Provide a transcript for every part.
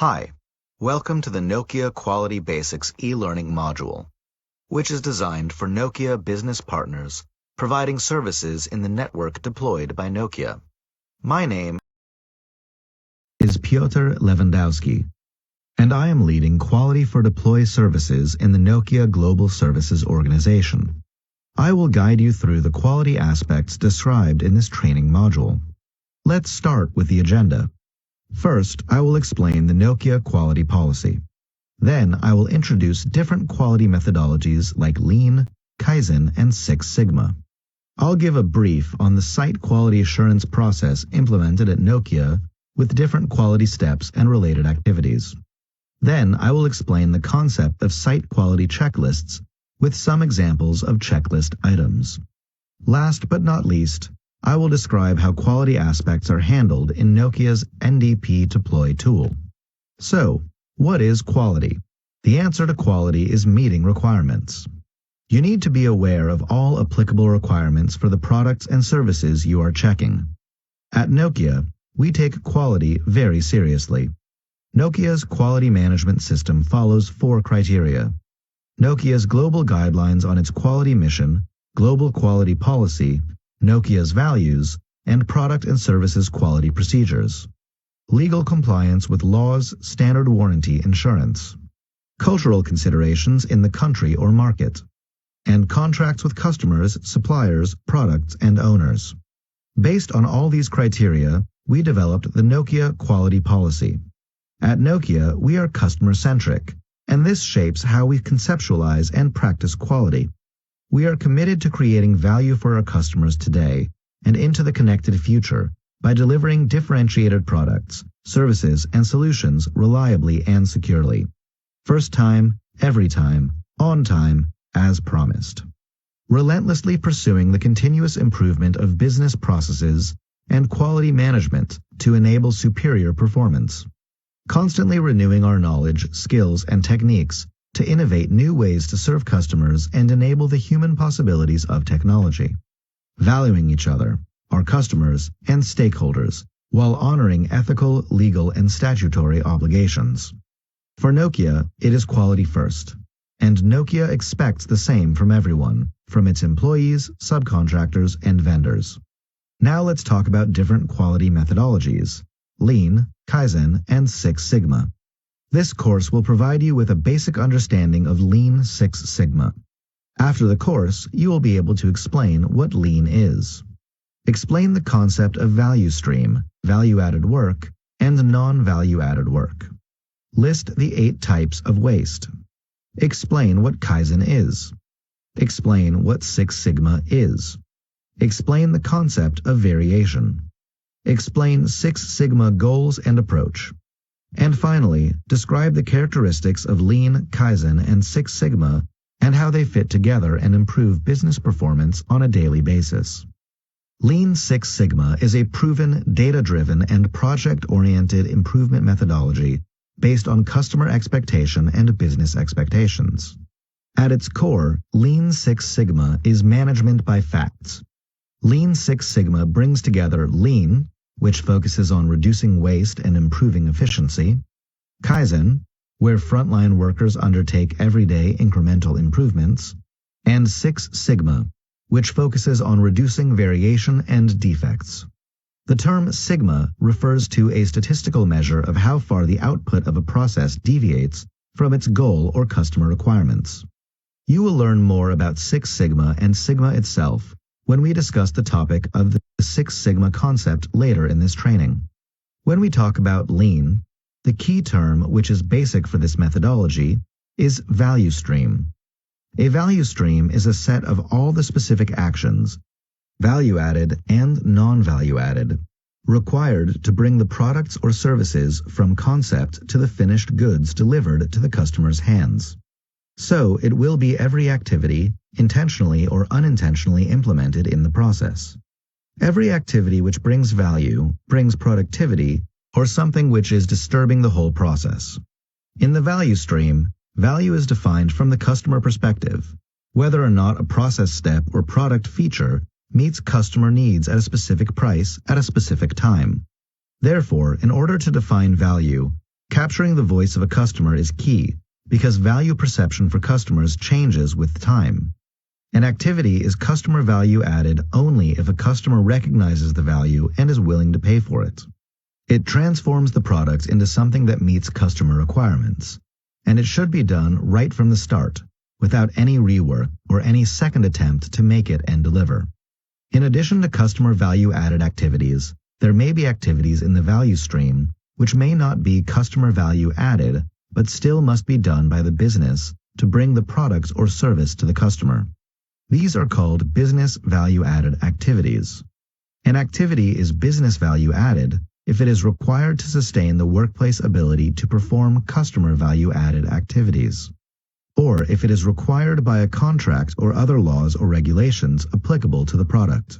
Hi, welcome to the Nokia Quality Basics e-learning module, which is designed for Nokia business partners providing services in the network deployed by Nokia. My name is Piotr Lewandowski, and I am leading Quality for Deploy services in the Nokia Global Services Organization. I will guide you through the quality aspects described in this training module. Let's start with the agenda. First, I will explain the Nokia quality policy. Then, I will introduce different quality methodologies like Lean, Kaizen, and Six Sigma. I'll give a brief on the site quality assurance process implemented at Nokia with different quality steps and related activities. Then, I will explain the concept of site quality checklists with some examples of checklist items. Last but not least, I will describe how quality aspects are handled in Nokia's NDP Deploy tool. So, what is quality? The answer to quality is meeting requirements. You need to be aware of all applicable requirements for the products and services you are checking. At Nokia, we take quality very seriously. Nokia's quality management system follows 4 criteria: Nokia's global guidelines on its quality mission, global quality policy, Nokia's values, and product and services quality procedures, legal compliance with laws, standard warranty insurance, cultural considerations in the country or market, and contracts with customers, suppliers, products, and owners. Based on all these criteria, we developed the Nokia quality policy. At Nokia, we are customer-centric, and this shapes how we conceptualize and practice quality. We are committed to creating value for our customers today and into the connected future by delivering differentiated products, services, and solutions reliably and securely. First time, every time, on time, as promised. Relentlessly pursuing the continuous improvement of business processes and quality management to enable superior performance. Constantly renewing our knowledge, skills, and techniques to innovate new ways to serve customers and enable the human possibilities of technology. Valuing each other, our customers, and stakeholders, while honoring ethical, legal, and statutory obligations. For Nokia, it is quality first, and Nokia expects the same from everyone, from its employees, subcontractors, and vendors. Now let's talk about different quality methodologies: Lean, Kaizen, and Six Sigma. This course will provide you with a basic understanding of Lean Six Sigma. After the course, you will be able to explain what Lean is. Explain the concept of value stream, value-added work, and non-value-added work. List the 8 types of waste. Explain what Kaizen is. Explain what Six Sigma is. Explain the concept of variation. Explain Six Sigma goals and approach. And finally, describe the characteristics of Lean, Kaizen, and Six Sigma and how they fit together and improve business performance on a daily basis. Lean Six Sigma is a proven, data-driven, and project-oriented improvement methodology based on customer expectation and business expectations. At its core, Lean Six Sigma is management by facts. Lean Six Sigma brings together Lean, which focuses on reducing waste and improving efficiency, Kaizen, where frontline workers undertake everyday incremental improvements, and Six Sigma, which focuses on reducing variation and defects. The term Sigma refers to a statistical measure of how far the output of a process deviates from its goal or customer requirements. You will learn more about Six Sigma and Sigma itself when we discuss the topic of the Six Sigma concept later in this training. When we talk about Lean, the key term which is basic for this methodology is value stream. A value stream is a set of all the specific actions, value-added and non-value-added, required to bring the products or services from concept to the finished goods delivered to the customer's hands. So it will be every activity, intentionally or unintentionally implemented in the process. Every activity which brings value, brings productivity, or something which is disturbing the whole process. In the value stream, value is defined from the customer perspective, whether or not a process step or product feature meets customer needs at a specific price at a specific time. Therefore, in order to define value, Capturing the voice of a customer is key because value perception for customers changes with time. An activity is customer value added only if a customer recognizes the value and is willing to pay for it. It transforms the product into something that meets customer requirements, and it should be done right from the start, without any rework or any second attempt to make it and deliver. In addition to customer value-added activities, there may be activities in the value stream which may not be customer value-added, but still must be done by the business to bring the product or service to the customer. These are called business value-added activities. An activity is business value-added if it is required to sustain the workplace ability to perform customer value-added activities, or if it is required by a contract or other laws or regulations applicable to the product,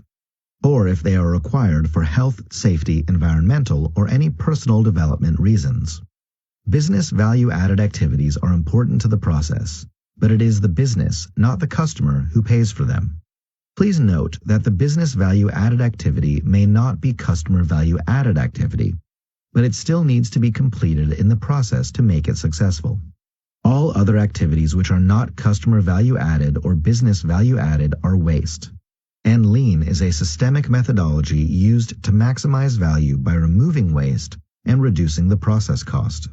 or if they are required for health, safety, environmental, or any personal development reasons. Business value-added activities are important to the process, but it is the business, not the customer, who pays for them. Please note that the business value-added activity may not be customer value-added activity, but it still needs to be completed in the process to make it successful. All other activities which are not customer value-added or business value-added are waste. And Lean is a systemic methodology used to maximize value by removing waste and reducing the process cost,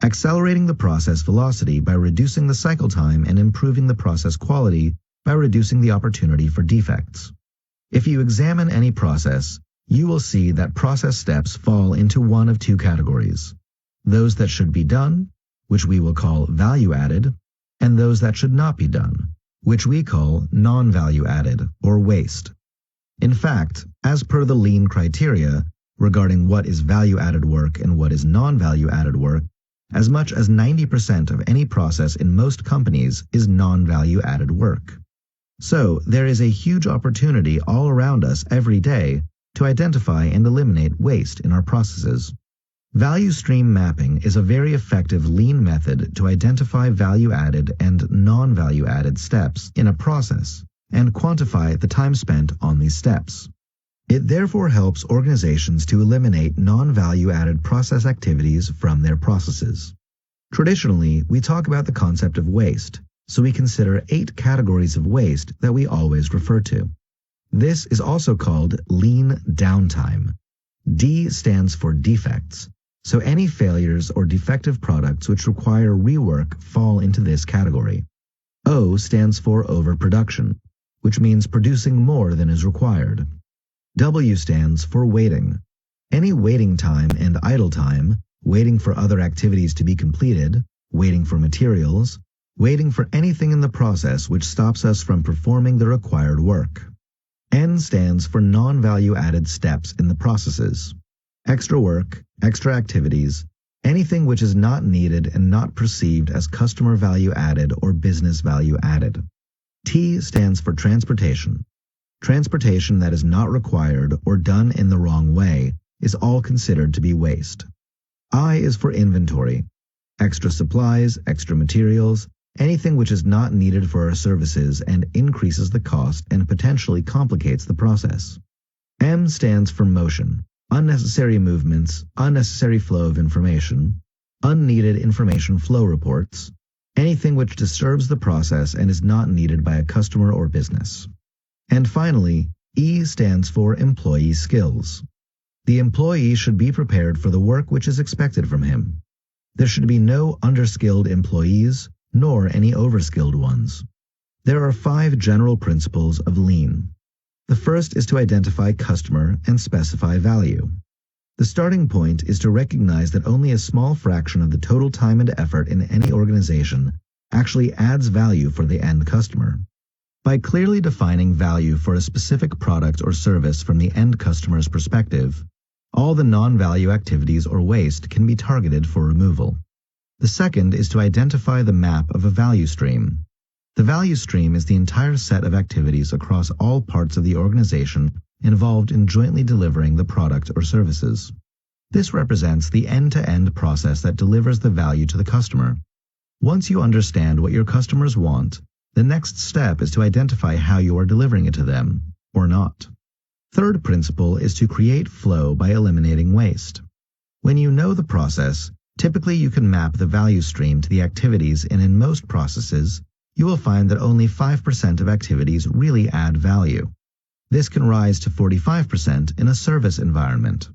accelerating the process velocity by reducing the cycle time and improving the process quality by reducing the opportunity for defects. If you examine any process, you will see that process steps fall into one of two categories: those that should be done, which we will call value-added, and those that should not be done, which we call non-value-added or waste. In fact, as per the Lean criteria regarding what is value-added work and what is non-value-added work, as much as 90% of any process in most companies is non-value-added work. So there is a huge opportunity all around us every day to identify and eliminate waste in our processes. Value stream mapping is a very effective Lean method to identify value-added and non-value-added steps in a process and quantify the time spent on these steps. It therefore helps organizations to eliminate non-value-added process activities from their processes. Traditionally, we talk about the concept of waste, so we consider 8 categories of waste that we always refer to. This is also called Lean downtime. D stands for defects, so any failures or defective products which require rework fall into this category. O stands for overproduction, which means producing more than is required. W stands for waiting. Any waiting time and idle time, waiting for other activities to be completed, waiting for materials, waiting for anything in the process which stops us from performing the required work. N stands for non-value-added steps in the processes. Extra work, extra activities, anything which is not needed and not perceived as customer value-added or business value-added. T stands for transportation. Transportation that is not required or done in the wrong way is all considered to be waste. I is for inventory. Extra supplies, extra materials, anything which is not needed for our services and increases the cost and potentially complicates the process. M stands for motion. Unnecessary movements, unnecessary flow of information, unneeded information flow reports, anything which disturbs the process and is not needed by a customer or business. And finally, E stands for employee skills. The employee should be prepared for the work which is expected from him. There should be no underskilled employees, nor any overskilled ones. There are 5 general principles of Lean. The first is to identify customer and specify value. The starting point is to recognize that only a small fraction of the total time and effort in any organization actually adds value for the end customer. By clearly defining value for a specific product or service from the end customer's perspective, all the non-value activities or waste can be targeted for removal. The second is to identify the map of a value stream. The value stream is the entire set of activities across all parts of the organization involved in jointly delivering the product or services. This represents the end-to-end process that delivers the value to the customer. Once you understand what your customers want, the next step is to identify how you are delivering it to them, or not. Third principle is to create flow by eliminating waste. When you know the process, Typically, you can map the value stream to the activities, and in most processes, you will find that only 5% of activities really add value. This can rise to 45% in a service environment.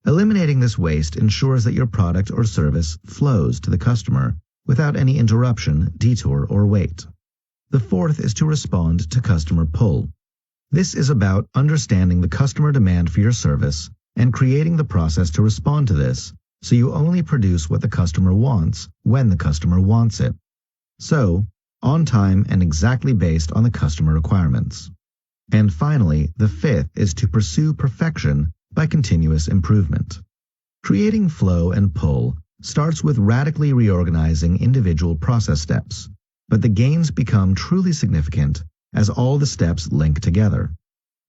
Eliminating this waste ensures that your product or service flows to the customer without any interruption, detour, or wait. The fourth is to respond to customer pull. This is about understanding the customer demand for your service and creating the process to respond to this, so you only produce what the customer wants when the customer wants it. So, on time and exactly based on the customer requirements. And finally, the fifth is to pursue perfection by continuous improvement. Creating flow and pull starts with radically reorganizing individual process steps, but the gains become truly significant as all the steps link together.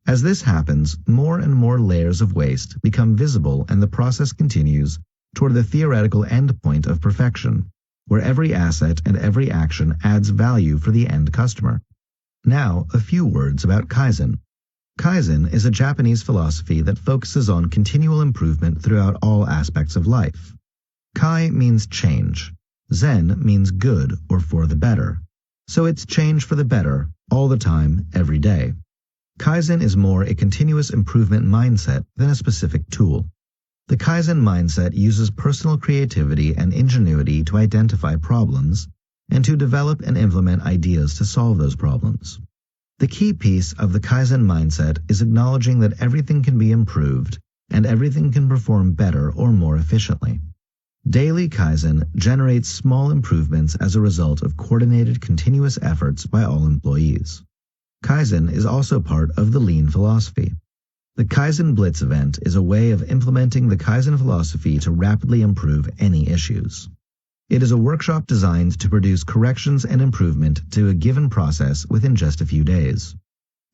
As this happens, more and more layers of waste become visible and the process continues toward the theoretical endpoint of perfection, where every asset and every action adds value for the end customer. Now, a few words about Kaizen. Kaizen is a Japanese philosophy that focuses on continual improvement throughout all aspects of life. Kai means change. Zen means good or for the better. So it's change for the better, all the time, every day. Kaizen is more a continuous improvement mindset than a specific tool. The Kaizen mindset uses personal creativity and ingenuity to identify problems and to develop and implement ideas to solve those problems. The key piece of the Kaizen mindset is acknowledging that everything can be improved and everything can perform better or more efficiently. Daily Kaizen generates small improvements as a result of coordinated continuous efforts by all employees. Kaizen is also part of the Lean philosophy. The Kaizen Blitz event is a way of implementing the Kaizen philosophy to rapidly improve any issues. It is a workshop designed to produce corrections and improvement to a given process within just a few days.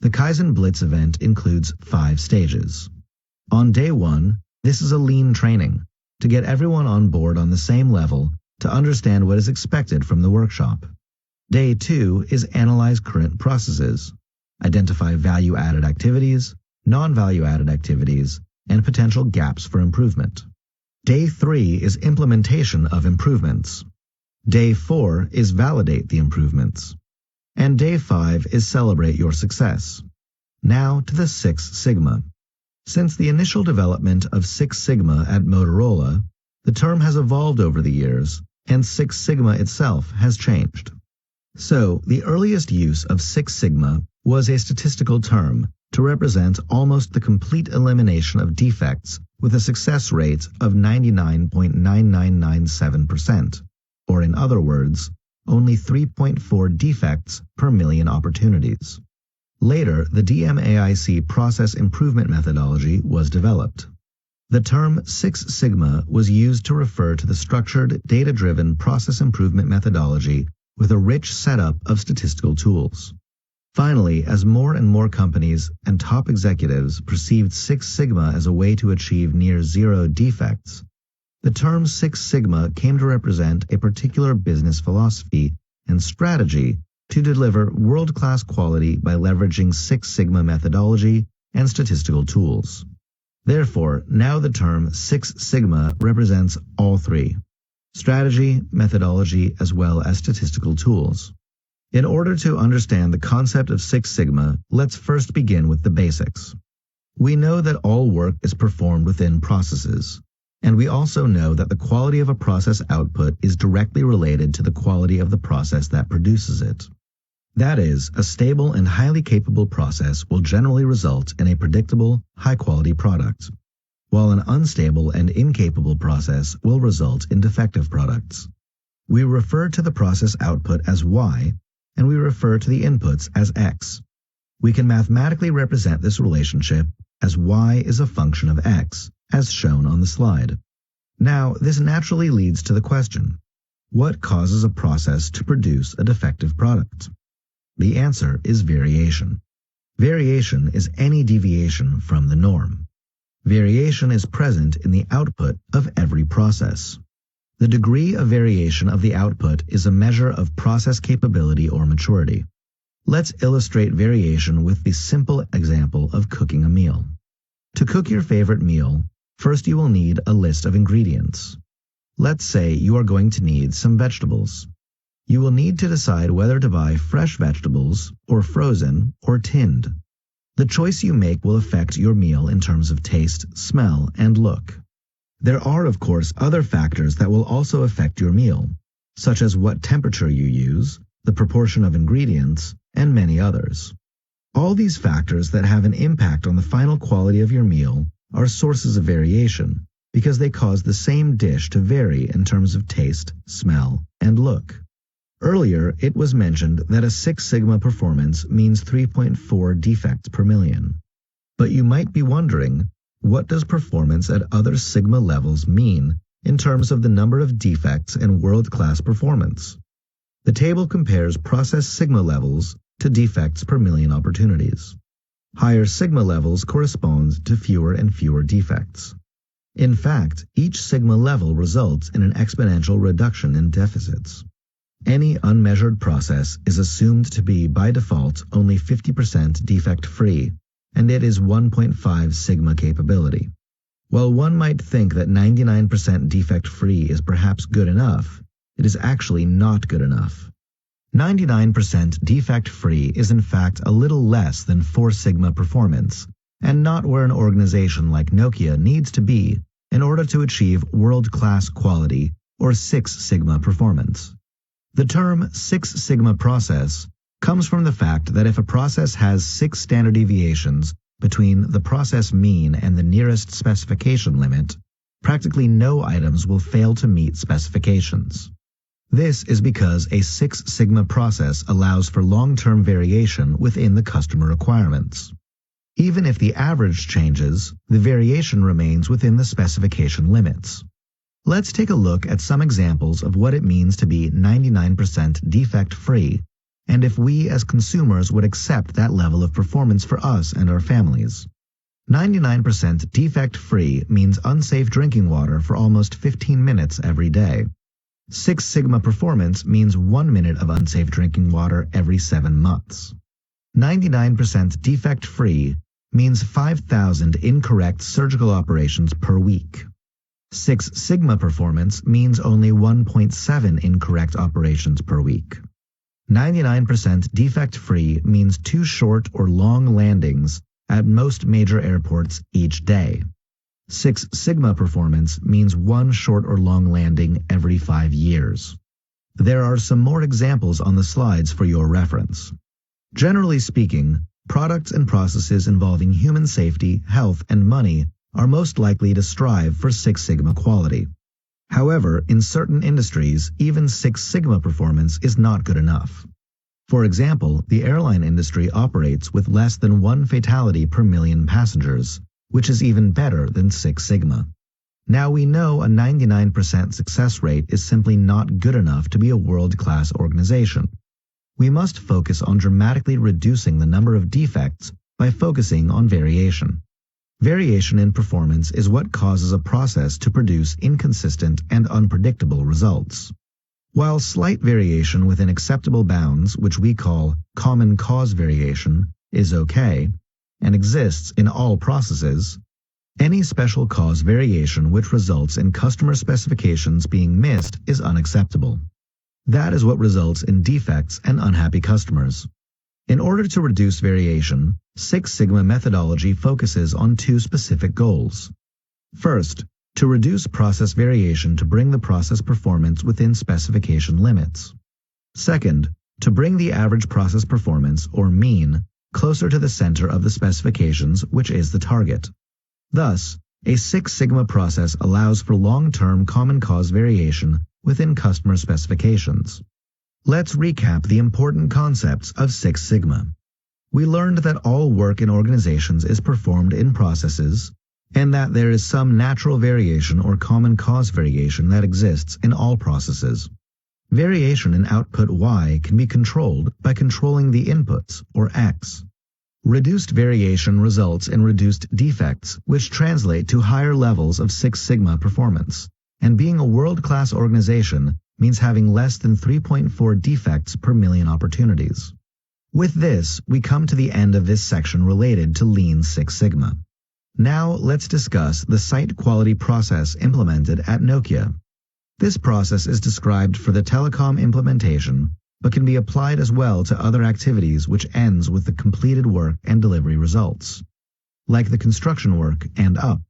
The Kaizen Blitz event includes 5 stages. On day 1, this is a lean training to get everyone on board on the same level to understand what is expected from the workshop. Day 2 is analyze current processes, identify value-added activities, non-value-added activities, and potential gaps for improvement. Day 3 is implementation of improvements. Day 4 is validate the improvements. And Day 5 is celebrate your success. Now to the Six Sigma. Since the initial development of Six Sigma at Motorola, the term has evolved over the years, and Six Sigma itself has changed. So, the earliest use of Six Sigma was a statistical term to represent almost the complete elimination of defects with a success rate of 99.9997%, or in other words, only 3.4 defects per million opportunities. Later, the DMAIC process improvement methodology was developed. The term Six Sigma was used to refer to the structured, data-driven process improvement methodology with a rich setup of statistical tools. Finally, as more and more companies and top executives perceived Six Sigma as a way to achieve near zero defects, the term Six Sigma came to represent a particular business philosophy and strategy to deliver world-class quality by leveraging Six Sigma methodology and statistical tools. Therefore, now the term Six Sigma represents all three: strategy, methodology, as well as statistical tools. In order to understand the concept of Six Sigma, let's first begin with the basics. We know that all work is performed within processes, and we also know that the quality of a process output is directly related to the quality of the process that produces it. That is, a stable and highly capable process will generally result in a predictable, high-quality product, while an unstable and incapable process will result in defective products. We refer to the process output as Y, and we refer to the inputs as X. We can mathematically represent this relationship as Y is a function of X, as shown on the slide. Now, this naturally leads to the question: what causes a process to produce a defective product? The answer is variation. Variation is any deviation from the norm. Variation is present in the output of every process. The degree of variation of the output is a measure of process capability or maturity. Let's illustrate variation with the simple example of cooking a meal. To cook your favorite meal, first you will need a list of ingredients. Let's say you are going to need some vegetables. You will need to decide whether to buy fresh vegetables or frozen or tinned. The choice you make will affect your meal in terms of taste, smell, and look. There are, of course, other factors that will also affect your meal, such as what temperature you use, the proportion of ingredients, and many others. All these factors that have an impact on the final quality of your meal are sources of variation because they cause the same dish to vary in terms of taste, smell, and look. Earlier, it was mentioned that a Six Sigma performance means 3.4 defects per million. But you might be wondering, what does performance at other Sigma levels mean in terms of the number of defects and world-class performance? The table compares process Sigma levels to defects per million opportunities. Higher Sigma levels correspond to fewer and fewer defects. In fact, each Sigma level results in an exponential reduction in deficits. Any unmeasured process is assumed to be, by default, only 50% defect-free, and it is 1.5 sigma capability. While one might think that 99% defect-free is perhaps good enough, it is actually not good enough. 99% defect-free is in fact a little less than 4 sigma performance, and not where an organization like Nokia needs to be in order to achieve world-class quality or 6 sigma performance. The term Six Sigma process comes from the fact that if a process has 6 standard deviations between the process mean and the nearest specification limit, practically no items will fail to meet specifications. This is because a Six Sigma process allows for long-term variation within the customer requirements. Even if the average changes, the variation remains within the specification limits. Let's take a look at some examples of what it means to be 99% defect-free, and if we as consumers would accept that level of performance for us and our families. 99% defect-free means unsafe drinking water for almost 15 minutes every day. 6 Sigma performance means 1 minute of unsafe drinking water every 7 months. 99% defect-free means 5,000 incorrect surgical operations per week. 6 Sigma performance means only 1.7 incorrect operations per week. 99% defect-free means 2 short or long landings at most major airports each day. 6 Sigma performance means 1 short or long landing every 5 years. There are some more examples on the slides for your reference. Generally speaking, products and processes involving human safety, health, and money are most likely to strive for 6 Sigma quality. However, in certain industries, even 6 Sigma performance is not good enough. For example, the airline industry operates with less than 1 fatality per million passengers, which is even better than 6 Sigma. Now we know a 99% success rate is simply not good enough to be a world-class organization. We must focus on dramatically reducing the number of defects by focusing on variation. Variation in performance is what causes a process to produce inconsistent and unpredictable results. While slight variation within acceptable bounds, which we call common cause variation, is okay, and exists in all processes, any special cause variation which results in customer specifications being missed is unacceptable. That is what results in defects and unhappy customers. In order to reduce variation, Six Sigma methodology focuses on 2 specific goals. First, to reduce process variation to bring the process performance within specification limits. Second, to bring the average process performance, or mean, closer to the center of the specifications, which is the target. Thus, a Six Sigma process allows for long-term common cause variation within customer specifications. Let's recap the important concepts of Six Sigma. We learned that all work in organizations is performed in processes, and that there is some natural variation or common cause variation that exists in all processes. Variation in output Y can be controlled by controlling the inputs, or X. Reduced variation results in reduced defects, which translate to higher levels of Six Sigma performance. And being a world-class organization means having less than 3.4 defects per million opportunities. With this, we come to the end of this section related to Lean Six Sigma. Now let's discuss the site quality process implemented at Nokia. This process is described for the telecom implementation, but can be applied as well to other activities which ends with the completed work and delivery results, like the construction work and up.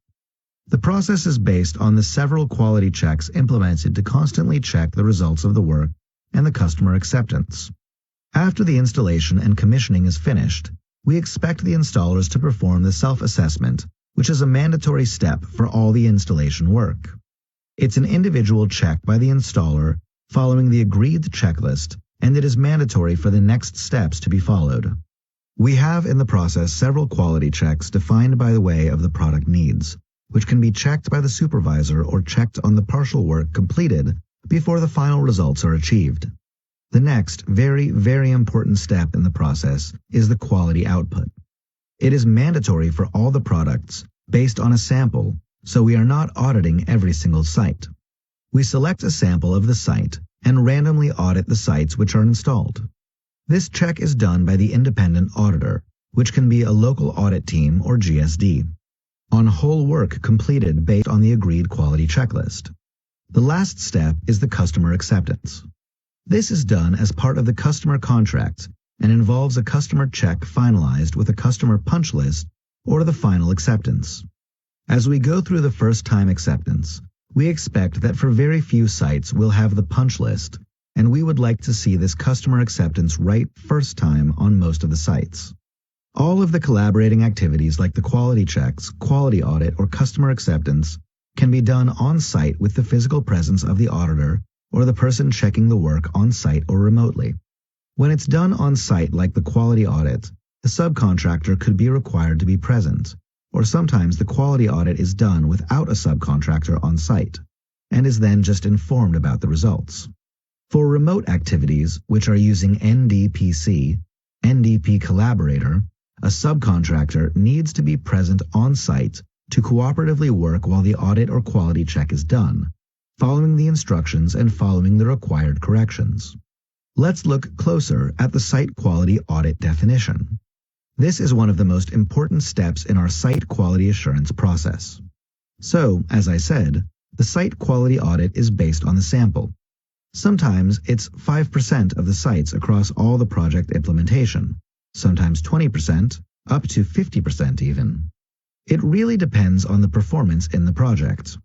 The process is based on the several quality checks implemented to constantly check the results of the work and the customer acceptance. After the installation and commissioning is finished, we expect the installers to perform the self-assessment, which is a mandatory step for all the installation work. It's an individual check by the installer following the agreed checklist, and it is mandatory for the next steps to be followed. We have in the process several quality checks defined by the way of the product needs, which can be checked by the supervisor or checked on the partial work completed before the final results are achieved. The next very, very important step in the process is the quality output. It is mandatory for all the products based on a sample, so we are not auditing every single site. We select a sample of the site and randomly audit the sites which are installed. This check is done by the independent auditor, which can be a local audit team or GSD, on whole work completed based on the agreed quality checklist. The last step is the customer acceptance. This is done as part of the customer contract and involves a customer check finalized with a customer punch list or the final acceptance. As we go through the first-time acceptance, we expect that for very few sites we'll have the punch list, and we would like to see this customer acceptance right first time on most of the sites. All of the collaborating activities like the quality checks, quality audit, or customer acceptance can be done on-site with the physical presence of the auditor or the person checking the work on-site or remotely. When it's done on-site like the quality audit, the subcontractor could be required to be present, or sometimes the quality audit is done without a subcontractor on-site, and is then just informed about the results. For remote activities, which are using NDPC, NDP Collaborator, a subcontractor needs to be present on-site to cooperatively work while the audit or quality check is done, following the instructions and following the required corrections. Let's look closer at the site quality audit definition. This is one of the most important steps in our site quality assurance process. So, as I said, the site quality audit is based on the sample. Sometimes it's 5% of the sites across all the project implementation, sometimes 20%, up to 50% even. It really depends on the performance in the project.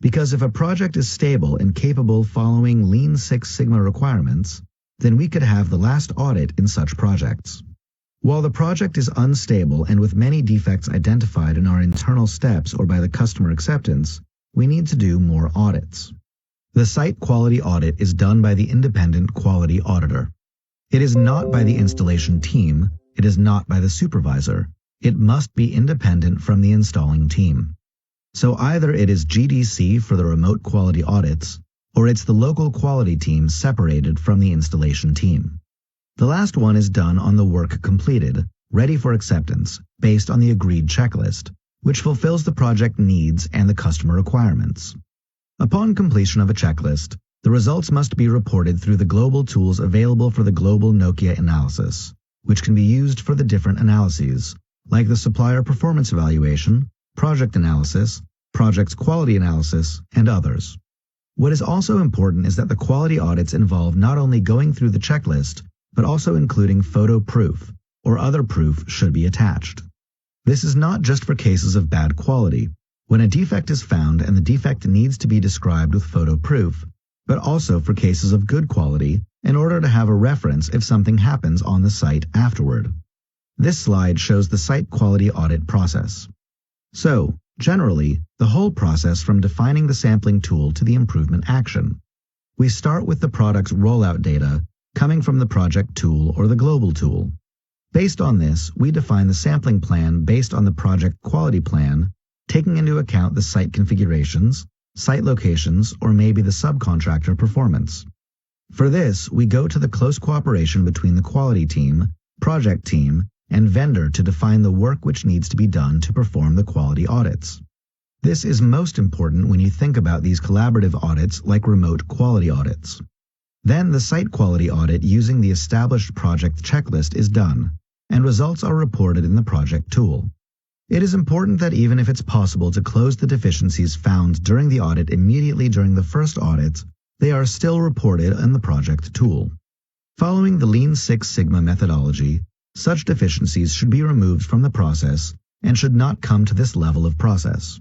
Because if a project is stable and capable following Lean Six Sigma requirements, then we could have the last audit in such projects. While the project is unstable and with many defects identified in our internal steps or by the customer acceptance, we need to do more audits. The site quality audit is done by the independent quality auditor. It is not by the installation team, it is not by the supervisor. It must be independent from the installing team. So either it is GDC for the remote quality audits, or it's the local quality team separated from the installation team. The last one is done on the work completed, ready for acceptance, based on the agreed checklist, which fulfills the project needs and the customer requirements. Upon completion of a checklist, the results must be reported through the global tools available for the global Nokia analysis, which can be used for the different analyses, like the supplier performance evaluation, project analysis, project quality analysis, and others. What is also important is that the quality audits involve not only going through the checklist, but also including photo proof, or other proof should be attached. This is not just for cases of bad quality, when a defect is found and the defect needs to be described with photo proof, but also for cases of good quality in order to have a reference if something happens on the site afterward. This slide shows the site quality audit process. So, generally, the whole process from defining the sampling tool to the improvement action. We start with the product's rollout data coming from the project tool or the global tool. Based on this, we define the sampling plan based on the project quality plan, taking into account the site configurations, site locations, or maybe the subcontractor performance. For this, we go to the close cooperation between the quality team, project team, and vendor to define the work which needs to be done to perform the quality audits. This is most important when you think about these collaborative audits like remote quality audits. Then the site quality audit using the established project checklist is done, and results are reported in the project tool. It is important that even if it's possible to close the deficiencies found during the audit immediately during the first audit, they are still reported in the project tool. Following the Lean Six Sigma methodology, such deficiencies should be removed from the process and should not come to this level of process.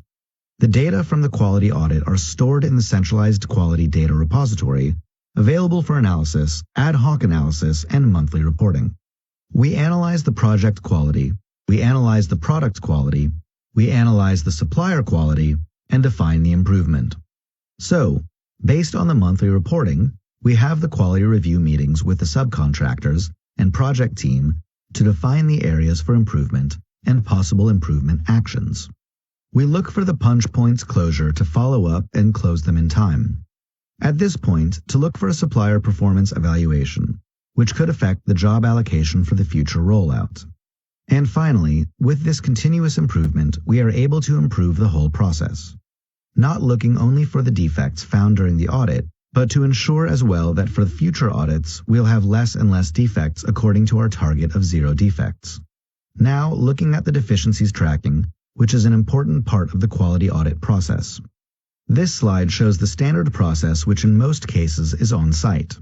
The data from the quality audit are stored in the centralized quality data repository, available for analysis, ad hoc analysis, and monthly reporting. We analyze the project quality, we analyze the product quality, we analyze the supplier quality, and define the improvement. So, based on the monthly reporting, we have the quality review meetings with the subcontractors and project team to define the areas for improvement and possible improvement actions. We look for the punch points closure to follow up and close them in time. At this point, to look for a supplier performance evaluation, which could affect the job allocation for the future rollout. And finally, with this continuous improvement, we are able to improve the whole process. Not looking only for the defects found during the audit, but to ensure as well that for future audits, we'll have less and less defects according to our target of 0 defects. Now, looking at the deficiencies tracking, which is an important part of the quality audit process. This slide shows the standard process, which in most cases is on-site.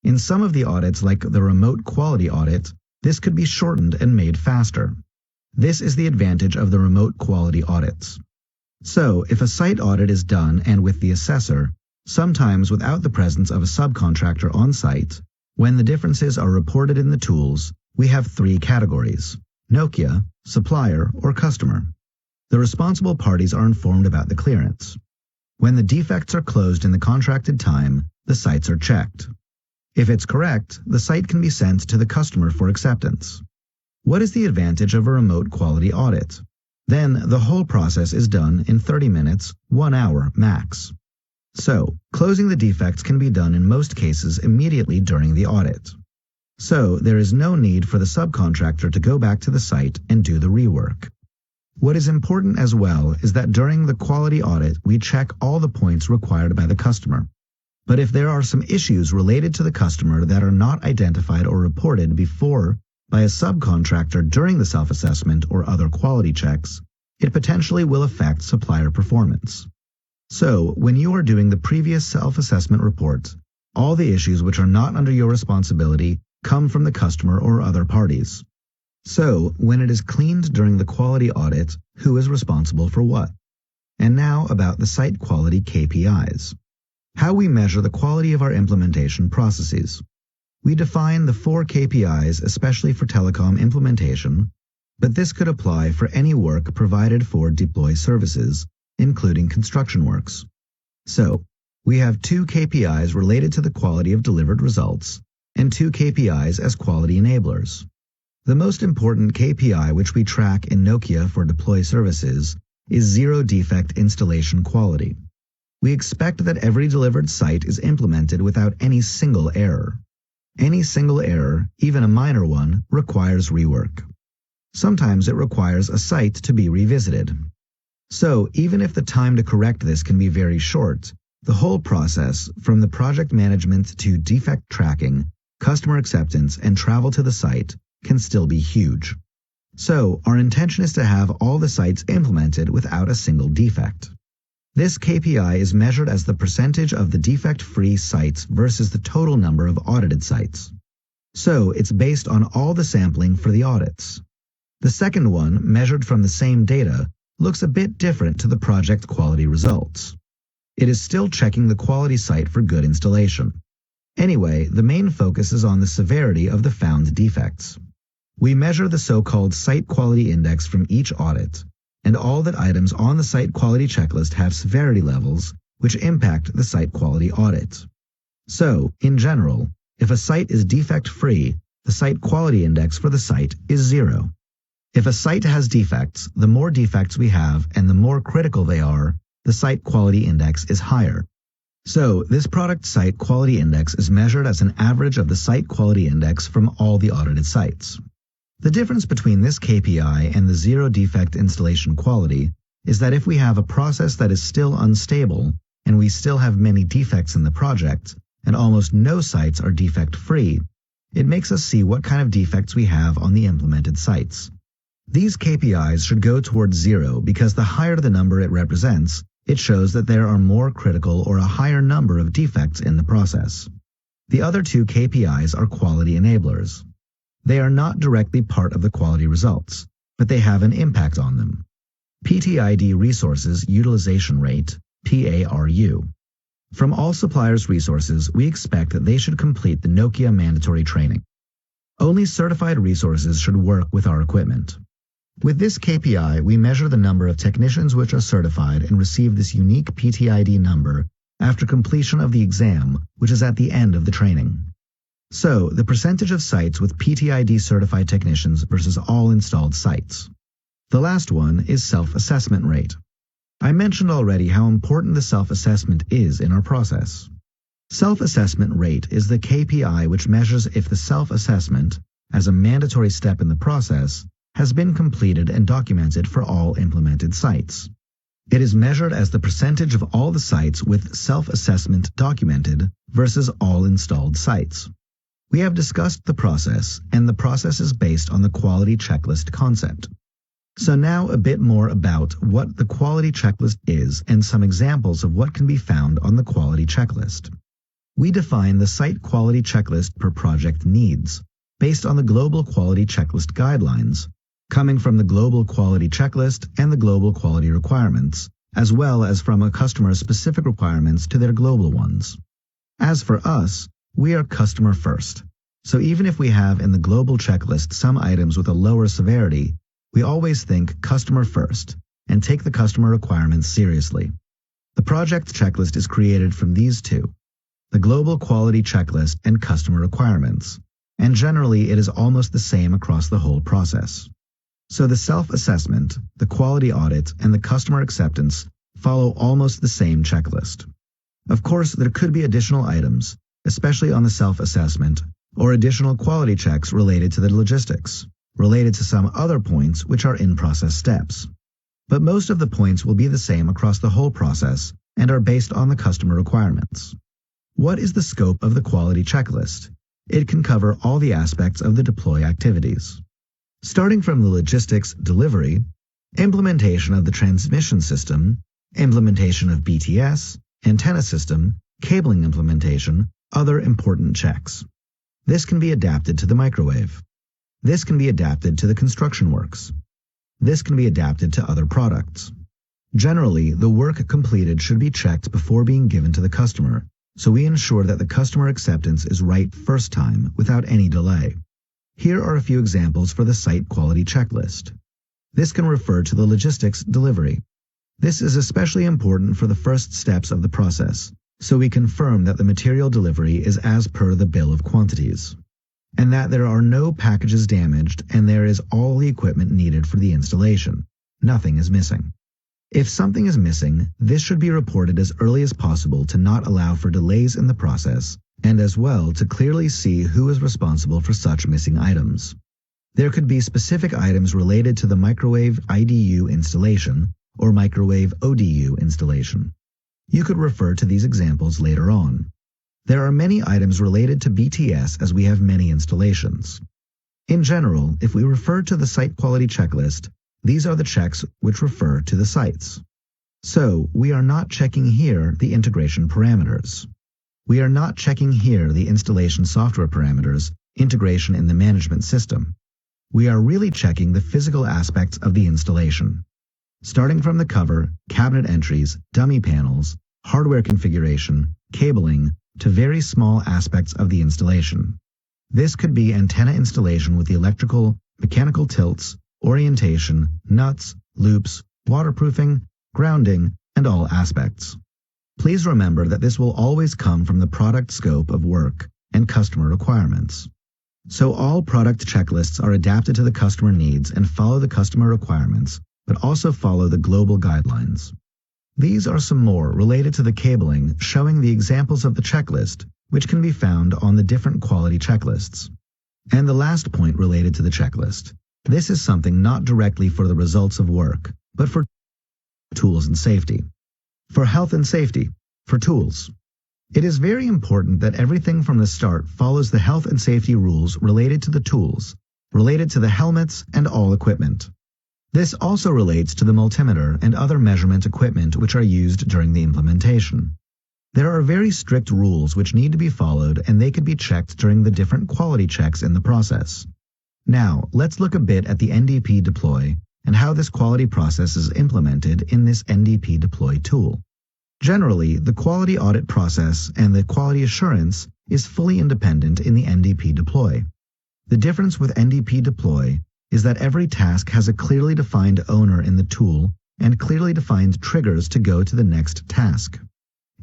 In some of the audits, like the remote quality audit, this could be shortened and made faster. This is the advantage of the remote quality audits. So, if a site audit is done and with the assessor, sometimes without the presence of a subcontractor on site, when the differences are reported in the tools, we have 3 categories: Nokia, supplier, or customer. The responsible parties are informed about the clearance. When the defects are closed in the contracted time, the sites are checked. If it's correct, the site can be sent to the customer for acceptance. What is the advantage of a remote quality audit? Then the whole process is done in 30 minutes, 1 hour max. So, closing the defects can be done in most cases immediately during the audit. So, there is no need for the subcontractor to go back to the site and do the rework. What is important as well is that during the quality audit, we check all the points required by the customer. But if there are some issues related to the customer that are not identified or reported before by a subcontractor during the self-assessment or other quality checks, it potentially will affect supplier performance. So, when you are doing the previous self-assessment report, all the issues which are not under your responsibility come from the customer or other parties. So, when it is cleaned during the quality audit, who is responsible for what? And now about the site quality KPIs. How we measure the quality of our implementation processes. We define the 4 KPIs especially for telecom implementation, but this could apply for any work provided for deploy services, including construction works. So, we have 2 KPIs related to the quality of delivered results, and 2 KPIs as quality enablers. The most important KPI which we track in Nokia for deploy services is 0 defect installation quality. We expect that every delivered site is implemented without any single error. Any single error, even a minor one, requires rework. Sometimes it requires a site to be revisited. So, even if the time to correct this can be very short, the whole process, from the project management to defect tracking, customer acceptance, and travel to the site, can still be huge. So, our intention is to have all the sites implemented without a single defect. This KPI is measured as the percentage of the defect-free sites versus the total number of audited sites. So, it's based on all the sampling for the audits. The second one, measured from the same data, looks a bit different to the project quality results. It is still checking the quality site for good installation. Anyway, the main focus is on the severity of the found defects. We measure the so-called Site Quality Index from each audit, and all that items on the Site Quality Checklist have severity levels which impact the site quality audit. So, in general, if a site is defect-free, the Site Quality Index for the site is 0. If a site has defects, the more defects we have and the more critical they are, the Site Quality Index is higher. So, this product Site Quality Index is measured as an average of the Site Quality Index from all the audited sites. The difference between this KPI and the 0 defect installation quality is that if we have a process that is still unstable and we still have many defects in the project, and almost no sites are defect-free, it makes us see what kind of defects we have on the implemented sites. These KPIs should go towards 0 because the higher the number it represents, it shows that there are more critical or a higher number of defects in the process. The other two KPIs are quality enablers. They are not directly part of the quality results, but they have an impact on them. PTID Resources Utilization Rate, PARU. From all suppliers' resources, we expect that they should complete the Nokia mandatory training. Only certified resources should work with our equipment. With this KPI, we measure the number of technicians which are certified and receive this unique PTID number after completion of the exam, which is at the end of the training. So, the percentage of sites with PTID certified technicians versus all installed sites. The last one is self-assessment rate. I mentioned already how important the self-assessment is in our process. Self-assessment rate is the KPI which measures if the self-assessment, as a mandatory step in the process, has been completed and documented for all implemented sites. It is measured as the percentage of all the sites with self-assessment documented versus all installed sites. We have discussed the process, and the process is based on the quality checklist concept. So now a bit more about what the quality checklist is and some examples of what can be found on the quality checklist. We define the site quality checklist per project needs, based on the Global Quality Checklist Guidelines, coming from the Global Quality Checklist and the Global Quality Requirements, as well as from a customer's specific requirements to their global ones. As for us, we are customer first. So even if we have in the global checklist some items with a lower severity, we always think customer first and take the customer requirements seriously. The project checklist is created from these two, the Global Quality Checklist and customer requirements, and generally it is almost the same across the whole process. So the self-assessment, the quality audit, and the customer acceptance follow almost the same checklist. Of course, there could be additional items, especially on the self-assessment, or additional quality checks related to the logistics, related to some other points which are in-process steps. But most of the points will be the same across the whole process and are based on the customer requirements. What is the scope of the quality checklist? It can cover all the aspects of the deploy activities. Starting from the logistics delivery, implementation of the transmission system, implementation of BTS, antenna system, cabling implementation, other important checks. This can be adapted to the microwave. This can be adapted to the construction works. This can be adapted to other products. Generally, the work completed should be checked before being given to the customer, so we ensure that the customer acceptance is right first time without any delay. Here are a few examples for the site quality checklist. This can refer to the logistics delivery. This is especially important for the first steps of the process, so we confirm that the material delivery is as per the bill of quantities, and that there are no packages damaged and there is all the equipment needed for the installation. Nothing is missing. If something is missing, this should be reported as early as possible to not allow for delays in the process, and as well to clearly see who is responsible for such missing items. There could be specific items related to the microwave IDU installation or microwave ODU installation. You could refer to these examples later on. There are many items related to BTS as we have many installations. In general, if we refer to the site quality checklist, these are the checks which refer to the sites. So, we are not checking here the integration parameters. We are not checking here the installation software parameters, integration in the management system. We are really checking the physical aspects of the installation. Starting from the cover, cabinet entries, dummy panels, hardware configuration, cabling, to very small aspects of the installation. This could be antenna installation with the electrical, mechanical tilts, orientation, nuts, loops, waterproofing, grounding, and all aspects. Please remember that this will always come from the product scope of work and customer requirements. So all product checklists are adapted to the customer needs and follow the customer requirements, but also follow the global guidelines. These are some more related to the cabling, showing the examples of the checklist, which can be found on the different quality checklists. And the last point related to the checklist. This is something not directly for the results of work, but for tools and safety. For health and safety, for tools. It is very important that everything from the start follows the health and safety rules related to the tools, related to the helmets and all equipment. This also relates to the multimeter and other measurement equipment which are used during the implementation. There are very strict rules which need to be followed, and they could be checked during the different quality checks in the process. Now, let's look a bit at the NDP deploy and how this quality process is implemented in this NDP deploy tool. Generally, the quality audit process and the quality assurance is fully independent in the NDP deploy. The difference with NDP deploy is that every task has a clearly defined owner in the tool and clearly defined triggers to go to the next task.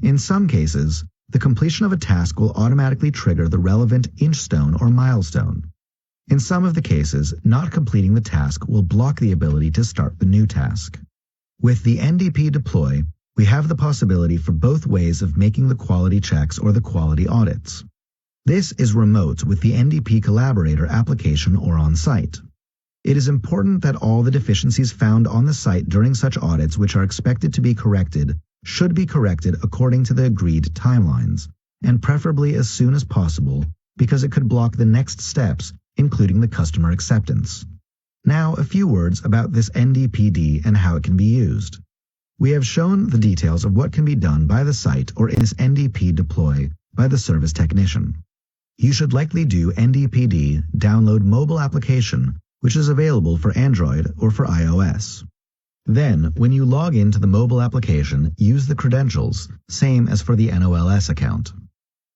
In some cases, the completion of a task will automatically trigger the relevant inchstone or milestone. In some of the cases, not completing the task will block the ability to start the new task. With the NDP deploy, we have the possibility for both ways of making the quality checks or the quality audits. This is remote with the NDP Collaborator application or on-site. It is important that all the deficiencies found on the site during such audits which are expected to be corrected should be corrected according to the agreed timelines, and preferably as soon as possible, because it could block the next steps, including the customer acceptance. Now, a few words about this NDPD and how it can be used. We have shown the details of what can be done by the site or in this NDP deploy by the service technician. You should likely do NDPD download mobile application, which is available for Android or for iOS. Then, when you log into the mobile application, use the credentials, same as for the NOLS account.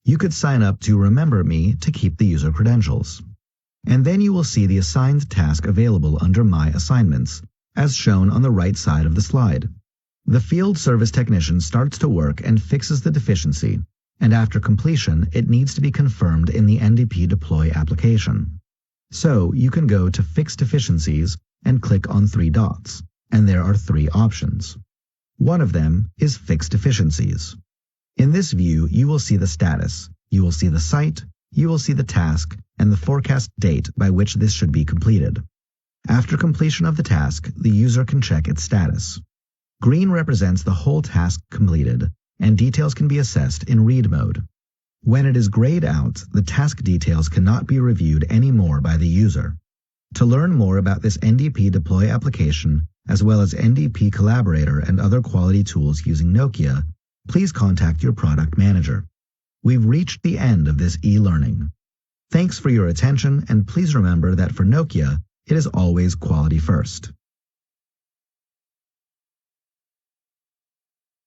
You could sign up to Remember Me to keep the user credentials. And then you will see the assigned task available under My Assignments, as shown on the right side of the slide. The field service technician starts to work and fixes the deficiency, and after completion, it needs to be confirmed in the NDP deploy application. So you can go to Fix Deficiencies and click on 3 dots, and there are 3 options. One of them is Fix Deficiencies. In this view, you will see the status, you will see the site, you will see the task, and the forecast date by which this should be completed. After completion of the task, the user can check its status. Green represents the whole task completed, and details can be assessed in read mode. When it is grayed out, the task details cannot be reviewed anymore by the user. To learn more about this NDP deploy application, as well as NDP Collaborator and other quality tools using Nokia, please contact your product manager. We've reached the end of this e-learning. Thanks for your attention, and please remember that for Nokia, it is always quality first.